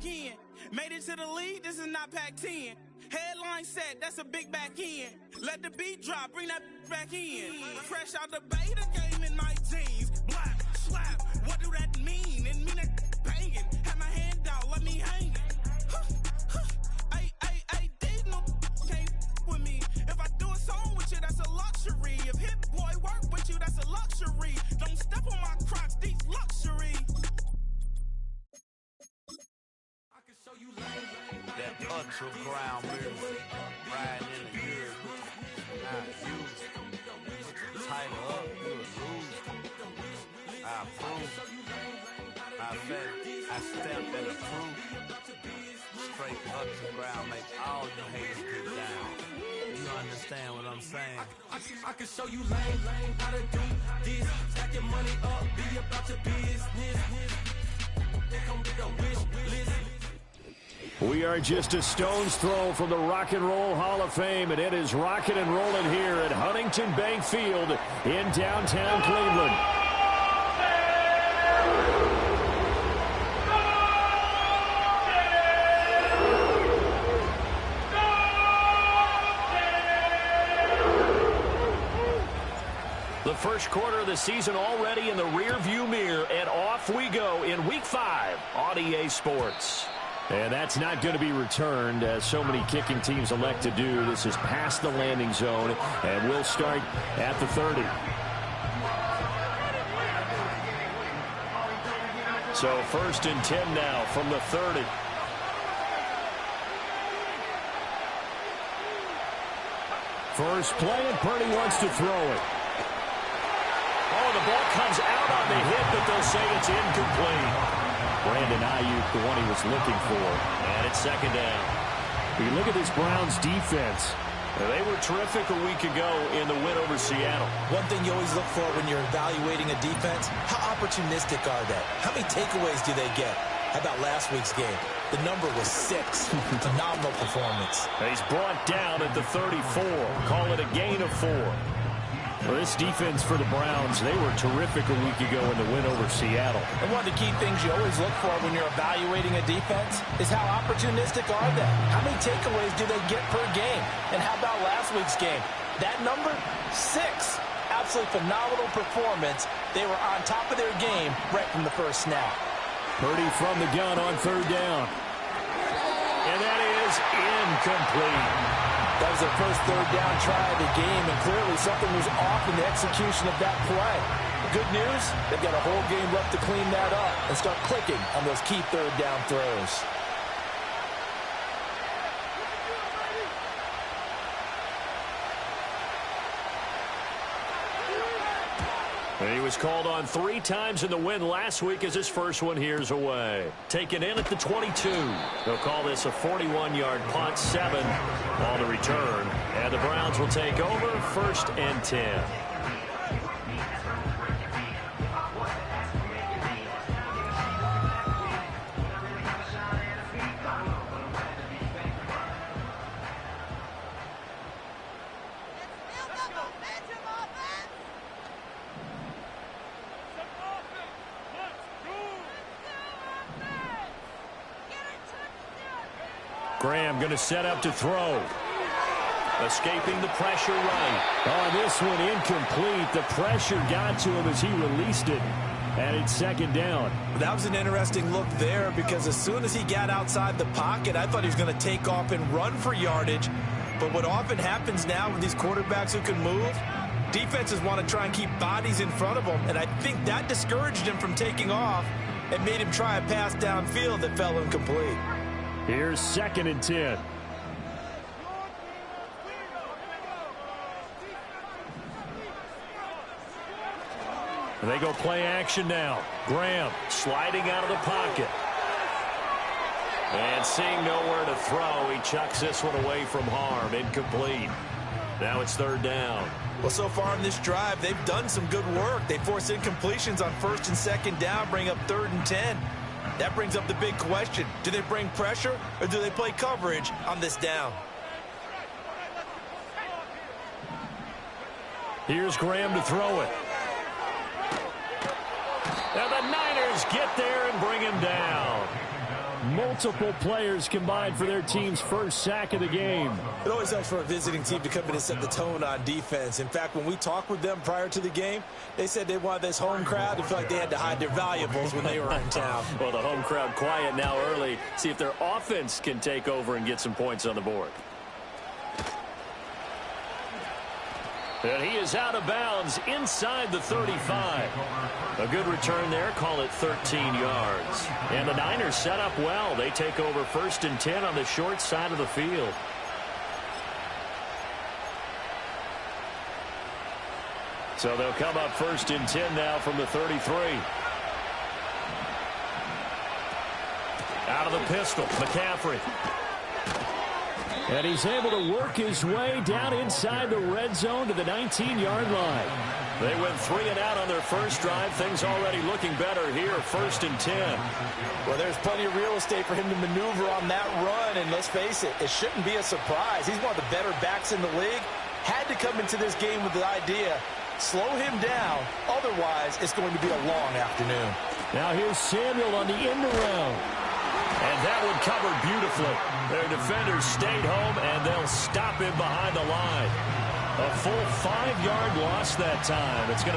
in. Made it to the lead, this is not Pac-10. Headline set, that's a big back end. Let the beat drop, bring that back in. Fresh out the beta game in my jeans. Black, slap, what do that mean? It mean that banging. Have my hand out, let me hang it. These no can't with me. If I do a song with you, that's a luxury. If Hit Boy work with you, that's a luxury. Don't step on my Crocs, these luxury. That ultra ground music, riding in the good, not used. Tighten up, you'll lose. I approve. I step and approve. Straight ultra ground makes all you haters get down. You understand what I'm saying? I can show you lame, how to do this. Stack your money up, be about your business. They come with a wish list. We are just a stone's throw from the Rock and Roll Hall of Fame, and it is rocking and rolling here at Huntington Bank Field in downtown Cleveland. The first quarter of the season already in the rearview mirror, and off we go in Week 5 on EA Sports. And that's not going to be returned, as so many kicking teams elect to do. This is past the landing zone, and we'll start at the 30. So 1st and 10 now from the 30. First play, and Purdy wants to throw it. Oh, the ball comes out on the hit, but they'll say it's incomplete. Brandon Ayuk, the one he was looking for. And it's 2nd down. You look at this Browns defense. They were terrific a week ago in the win over Seattle. One thing you always look for when you're evaluating a defense, how opportunistic are they? How many takeaways do they get? How about last week's game? The number was 6. Phenomenal performance. He's brought down at the 34. Call it a gain of 4. Well, this defense for the Browns, they were terrific a week ago in the win over Seattle. And one of the key things you always look for when you're evaluating a defense is how opportunistic are they? How many takeaways do they get per game? And how about last week's game? That number, 6. Absolutely phenomenal performance. They were on top of their game right from the first snap. Purdy from the gun on 3rd down. And that is incomplete. That was their first 3rd down try of the game, and clearly something was off in the execution of that play. Good news, they've got a whole game left to clean that up and start clicking on those key 3rd down throws. He was called on 3 times in the win last week as his first one here's away. Taken in at the 22. They'll call this a 41-yard punt, 7 on the return. And the Browns will take over 1st and 10. Graham going to set up to throw. Escaping the pressure right. Oh, this one incomplete. The pressure got to him as he released it. And it's 2nd down. That was an interesting look there because as soon as he got outside the pocket, I thought he was going to take off and run for yardage. But what often happens now with these quarterbacks who can move, defenses want to try and keep bodies in front of them. And I think that discouraged him from taking off and made him try a pass downfield that fell incomplete. Here's 2nd and 10. They go play action now. Graham sliding out of the pocket. And seeing nowhere to throw, he chucks this one away from harm. Incomplete. Now it's 3rd down. Well, so far in this drive, they've done some good work. They force incompletions on 1st and 2nd down, bring up 3rd and 10. That brings up the big question. Do they bring pressure or do they play coverage on this down? Here's Graham to throw it. Now the Niners get there and bring him down. Multiple players combined for their team's first sack of the game. It always helps for a visiting team to come in and set the tone on defense. In fact, when we talked with them prior to the game, they said they wanted this home crowd to feel like they had to hide their valuables when they were in town. Well, the home crowd quiet now early. See if their offense can take over and get some points on the board. And he is out of bounds inside the 35. A good return there. Call it 13 yards. And the Niners set up well. They take over 1st and 10 on the short side of the field. So they'll come up 1st and 10 now from the 33. Out of the pistol, McCaffrey. And he's able to work his way down inside the red zone to the 19-yard line. They went 3 and out on their first drive. Things already looking better here, 1st and 10. Well, there's plenty of real estate for him to maneuver on that run, and let's face it, it shouldn't be a surprise. He's one of the better backs in the league. Had to come into this game with the idea, slow him down, otherwise it's going to be a long afternoon. Now here's Samuel on the end around. And that one covered beautifully. Their defenders stayed home, and they'll stop him behind the line. A full 5-yard loss that time. It's going to